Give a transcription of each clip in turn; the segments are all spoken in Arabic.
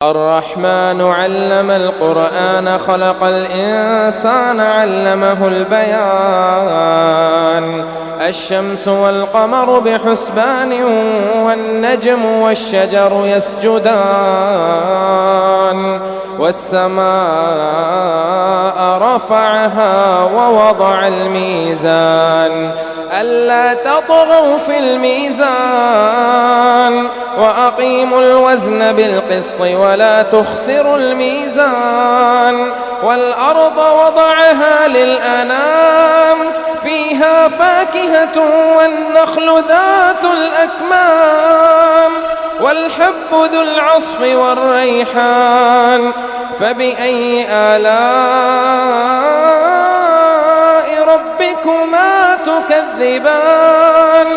الرحمن علم القرآن خلق الإنسان علمه البيان الشمس والقمر بحسبان والنجم والشجر يسجدان والسماء رفعها ووضع الميزان ألا تطغوا في الميزان وأقيموا الوزن بالقسط ولا تخسروا الميزان والأرض وضعها للأنام فيها فاكهة والنخل ذات الأكمام والحب ذو العصف والريحان فبأي آلاء ربكما تكذبان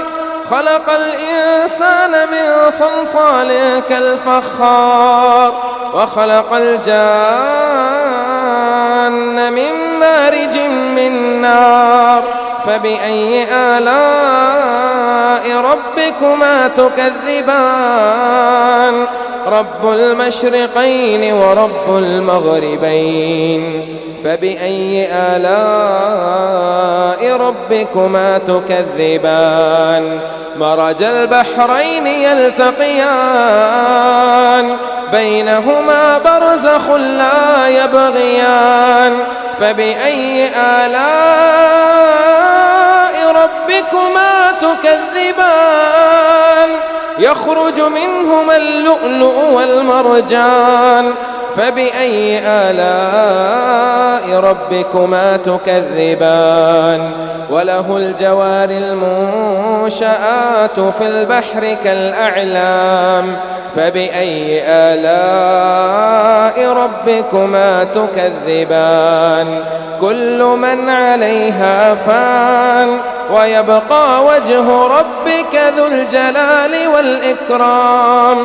خلق الإنسان من صلصال كالفخار وخلق الجان من مارج من نار فبأي آلاء ربكما تكذبان رب المشرقين ورب المغربين فبأي آلاء ربكما تكذبان مرج البحرين يلتقيان بينهما برزخ لا يبغيان فبأي آلاء ربكما تكذبان يخرج منهما اللؤلؤ والمرجان فبأي آلاء ربكما تكذبان وله الجوار المنشآت في البحر كالأعلام فبأي آلاء ربكما تكذبان كل من عليها فان ويبقى وجه ربك ذو الجلال والإكرام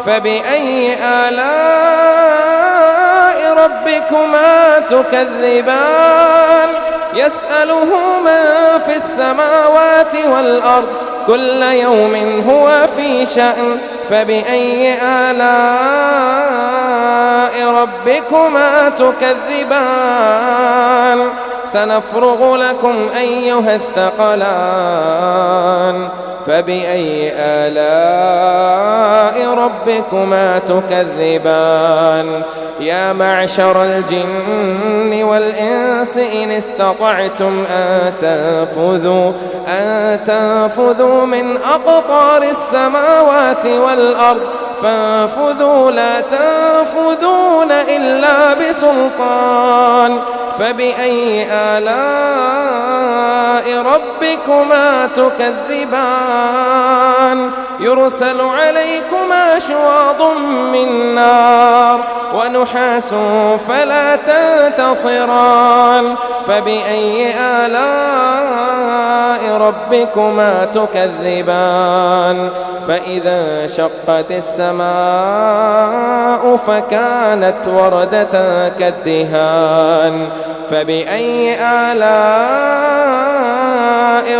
فبأي آلاء ربكما تكذبان يسأله من في السماوات والأرض كل يوم هو في شأن فبأي آلاء ربكما تكذبان سنفرغ لكم أيها الثقلان فبأي آلاء ربكما تكذبان يا معشر الجن والإنس إن استطعتم أن تنفذوا من أقطار السماوات والأرض فانفذوا لا تنفذون إلا بسلطان فبأي آلاء ربكما تكذبان يرسل عليكما شواظ من نار ونحاس فلا تنتصران فبأي آلاء ربكما تكذبان فإذا شقت السماء فكانت وردة كالدهان فبأي آلاء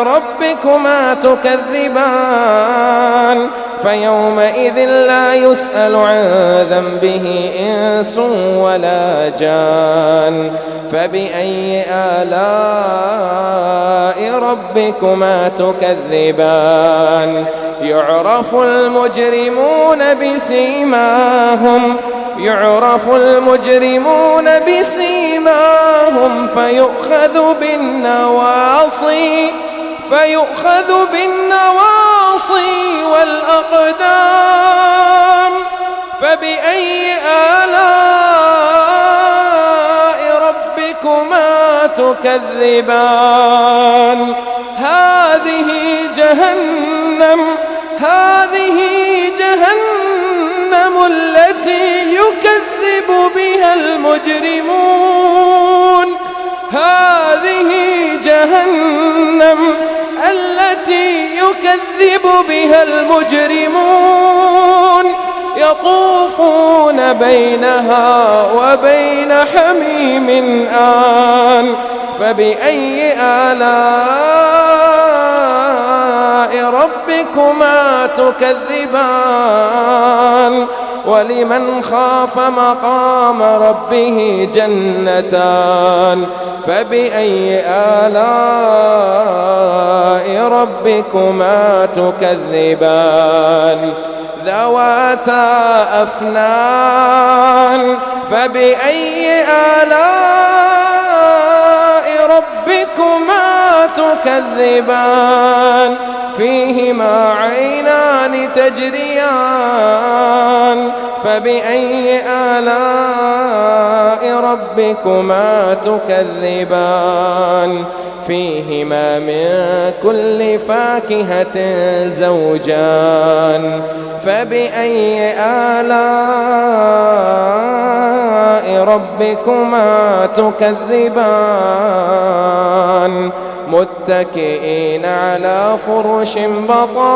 ربكما تكذبان فيومئذ لا يسأل عن ذنبه إنس ولا جان فبأي آلاء ربكما تكذبان يعرف المجرمون بسيماهم فيؤخذ بالنواصي والأقدام فبأي آلاء ربكما تكذبان هذه جهنم التي يكذب بها المجرمون هذه جهنم التي يكذب بها المجرمون يطوفون بينها وبين حميم آن فبأي آلاء ربكما تكذبان ولمن خاف مقام ربه جنتان فبأي آلاء ربكما تكذبان ذواتا أفنان فبأي آلاء ربكما تكذبان فيهما عينان تجريان فبأي آلاء ربكما تكذبان فيهما من كل فاكهة زوجان فبأي آلاء ربكما تكذبان متكئين على فرش بطائنها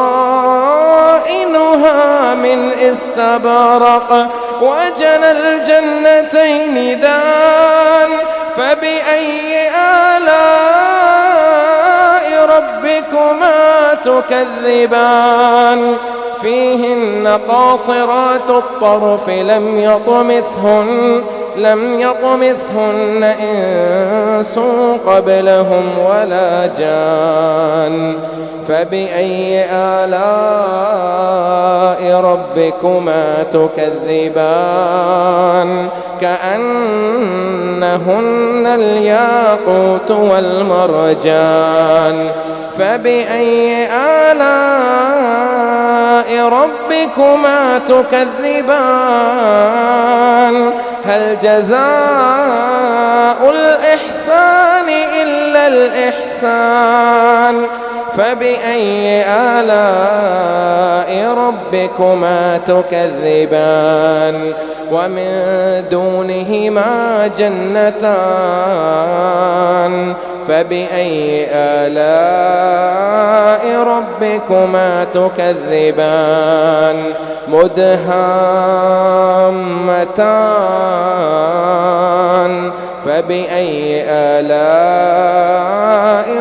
من استبرق وجنى الجنتين دان فبأي آلاء ربكما تكذبان فيهن قاصرات الطرف لم يطمثهن إنس قبلهم ولا جان فبأي آلاء ربكما تكذبان كأنهن الياقوت والمرجان فبأي آلاء ربكما تكذبان هل جزاء الإحسان إلا الإحسان فبأي آلاء ربكما تكذبان ومن دونهما جنتان فبأي آلاء ربكما تكذبان مدهامتان فبأي آلاء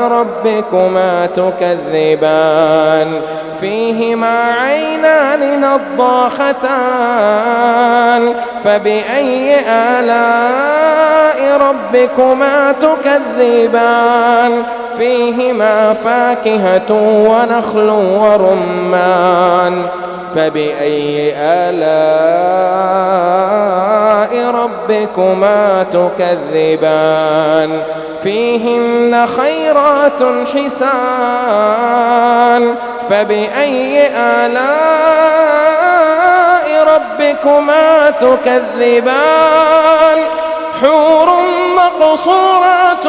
ربكما تكذبان فيهما عينان نضاختان فبأي آلاء ربكما تكذبان فيهما فاكهة ونخل ورمان فبأي آلاء ربكما تكذبان فيهن خيرات حسان فبأي آلاء ربكما تكذبان حور مقصورات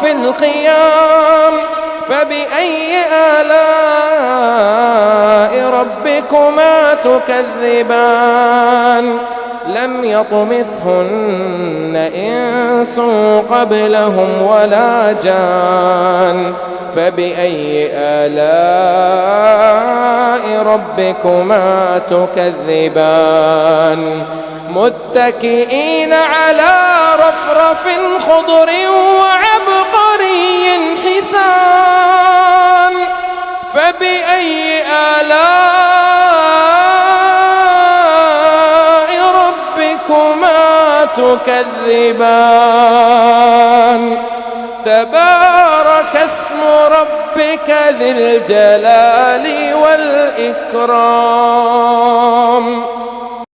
في الخيام فبأي آلاء ربكما تكذبان لم يطمثهن إنس قبلهم ولا جان فبأي آلاء ربكما تكذبان متكئين على رفرف خضر وعبقري حسان فبأي آلاء ربكما تكذبان تبارك اسم ربك ذي الجلال والإكرام